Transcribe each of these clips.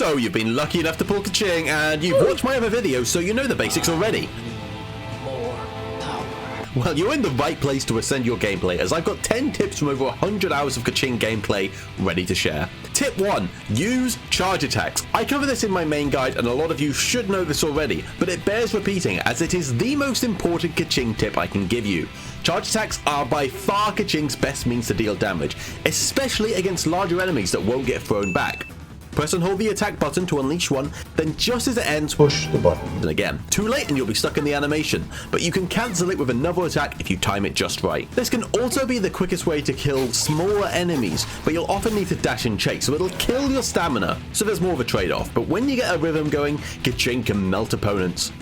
So you've been lucky enough to pull Keqing, and you've watched my other videos, so you know the basics already. Well, you're in the right place to ascend your gameplay, as I've got 10 tips from over 100 hours of Keqing gameplay ready to share. Tip 1. Use charge attacks. I cover this in my main guide, and a lot of you should know this already, but it bears repeating as it is the most important Keqing tip I can give you. Charge attacks are by far Keqing's best means to deal damage, especially against larger enemies that won't get thrown back. Press and hold the attack button to unleash one, then just as it ends, push the button again. Too late and you'll be stuck in the animation, but you can cancel it with another attack if you time it just right. This can also be the quickest way to kill smaller enemies, but you'll often need to dash and chase, so it'll kill your stamina, so there's more of a trade-off. But when you get a rhythm going, Keqing can melt opponents.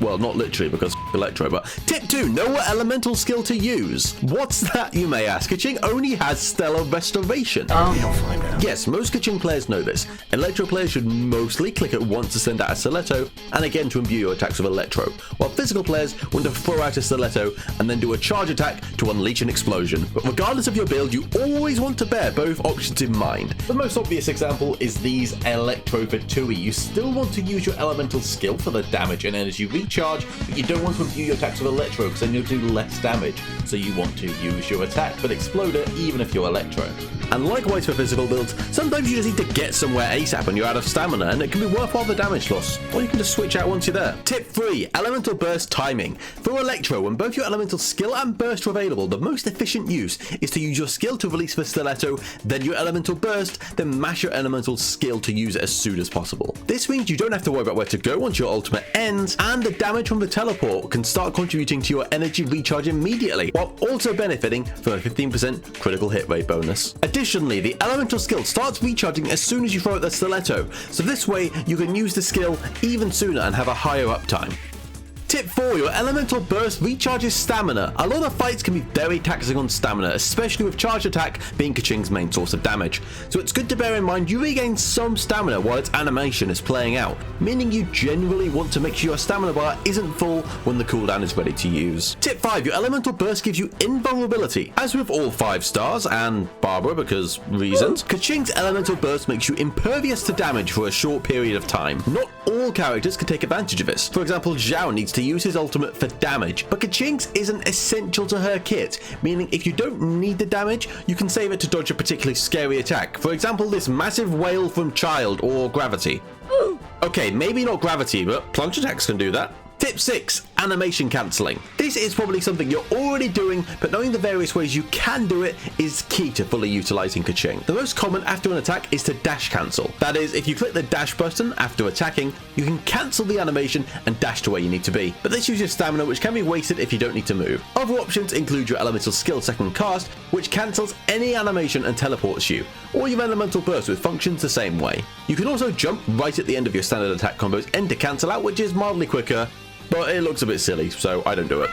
Well, not literally, because Electro, but tip 2, know what elemental skill to use. What's that, you may ask? Keqing only has Stellar Restoration. You'll find out. Yes, most Keqing players know this. Electro players should mostly click it once to send out a Stiletto, and again to imbue your attacks with Electro, while physical players want to throw out a Stiletto and then do a charge attack to unleash an explosion. But regardless of your build, you always want to bear both options in mind. The most obvious example is these Electro for 2E. You still want to use your elemental skill for the damage and energy recharge, but you don't want to imbue your attacks with Electro because then you'll do less damage. So you want to use your attack but explode it even if you're Electro. And likewise for physical builds, sometimes you just need to get somewhere ASAP and you're out of stamina, and it can be worthwhile the damage loss, or you can just switch out once you're there. Tip 3, elemental burst timing. For Electro, when both your elemental skill and burst are available, the most efficient use is to use your skill to release the Stiletto, then your elemental burst, then mash your elemental skill to use it as soon as possible. This means you don't have to worry about where to go once your ultimate ends, and the damage from the teleport can start contributing to your energy recharge immediately, while also benefiting from a 15% critical hit rate bonus. Additionally, the elemental skill starts recharging as soon as you throw out the Stiletto, so this way you can use the skill even sooner and have a higher uptime. Tip 4, your elemental burst recharges stamina. A lot of fights can be very taxing on stamina, especially with charge attack being Keqing's main source of damage. So it's good to bear in mind you regain some stamina while its animation is playing out, meaning you generally want to make sure your stamina bar isn't full when the cooldown is ready to use. Tip 5, your elemental burst gives you invulnerability. As with all 5 stars, and Barbara because reasons, Keqing's elemental burst makes you impervious to damage for a short period of time. Not all characters can take advantage of this. For example, Zhao needs to use his ultimate for damage, but Keqing's isn't essential to her kit, meaning if you don't need the damage, you can save it to dodge a particularly scary attack. For example, this massive whale from Child or Gravity. Okay, maybe not Gravity, but plunge attacks can do that. Tip 6, animation cancelling. This is probably something you're already doing, but knowing the various ways you can do it is key to fully utilizing Keqing. The most common after an attack is to dash cancel. That is, if you click the dash button after attacking, you can cancel the animation and dash to where you need to be. But this uses stamina, which can be wasted if you don't need to move. Other options include your elemental skill second cast, which cancels any animation and teleports you, or your elemental burst, which functions the same way. You can also jump right at the end of your standard attack combos and to cancel out, which is mildly quicker, but it looks a bit silly, so I don't do it.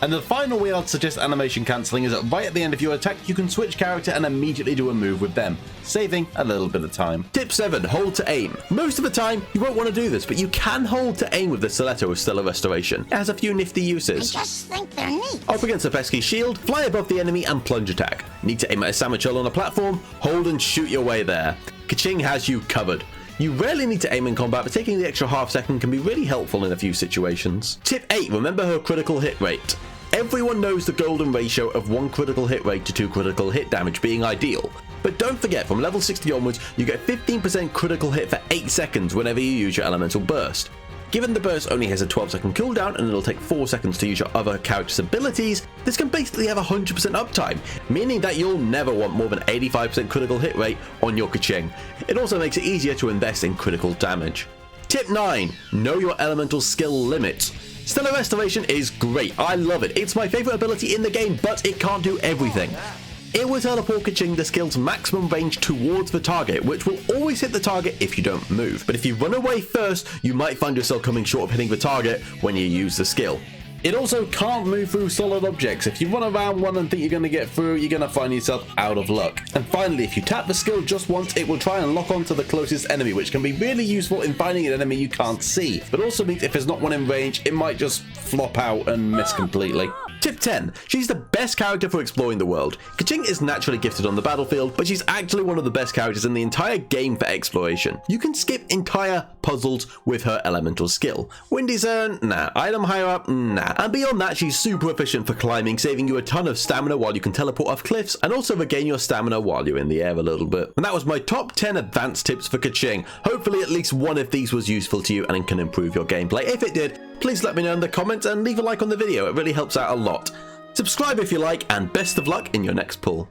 And the final way I'd suggest animation cancelling is that right at the end of your attack, you can switch character and immediately do a move with them, saving a little bit of time. Tip 7, hold to aim. Most of the time, you won't want to do this, but you can hold to aim with the Stiletto with Stellar Restoration. It has a few nifty uses. I just think they're neat. Up against a pesky shield, fly above the enemy and plunge attack. Need to aim at a Sandwich on a platform, hold and shoot your way there. Keqing has you covered. You rarely need to aim in combat, but taking the extra half second can be really helpful in a few situations. Tip 8, remember her critical hit rate. Everyone knows the golden ratio of 1 critical hit rate to 2 critical hit damage being ideal. But don't forget, from level 60 onwards, you get 15% critical hit for 8 seconds whenever you use your elemental burst. Given the burst only has a 12-second cooldown and it'll take 4 seconds to use your other character's abilities, this can basically have 100% uptime, meaning that you'll never want more than 85% critical hit rate on your Keqing. It also makes it easier to invest in critical damage. Tip 9, know your elemental skill limits. Stellar Restoration is great, I love it. It's my favorite ability in the game, but it can't do everything. It will teleport Keqing the skill's maximum range towards the target, which will always hit the target if you don't move. But if you run away first, you might find yourself coming short of hitting the target when you use the skill. It also can't move through solid objects. If you run around one and think you're going to get through, you're going to find yourself out of luck. And finally, if you tap the skill just once, it will try and lock onto the closest enemy, which can be really useful in finding an enemy you can't see. But also means if there's not one in range, it might just flop out and miss completely. Tip 10. She's the best character for exploring the world. Keqing is naturally gifted on the battlefield, but she's actually one of the best characters in the entire game for exploration. You can skip entire puzzles with her elemental skill. Windy Zone? Nah. Item higher up? Nah. And beyond that, she's super efficient for climbing, saving you a ton of stamina while you can teleport off cliffs, and also regain your stamina while you're in the air a little bit. And that was my top 10 advanced tips for Keqing. Hopefully at least one of these was useful to you and can improve your gameplay. If it did, please let me know in the comments and leave a like on the video. It really helps out a lot. Subscribe if you like, and best of luck in your next pull.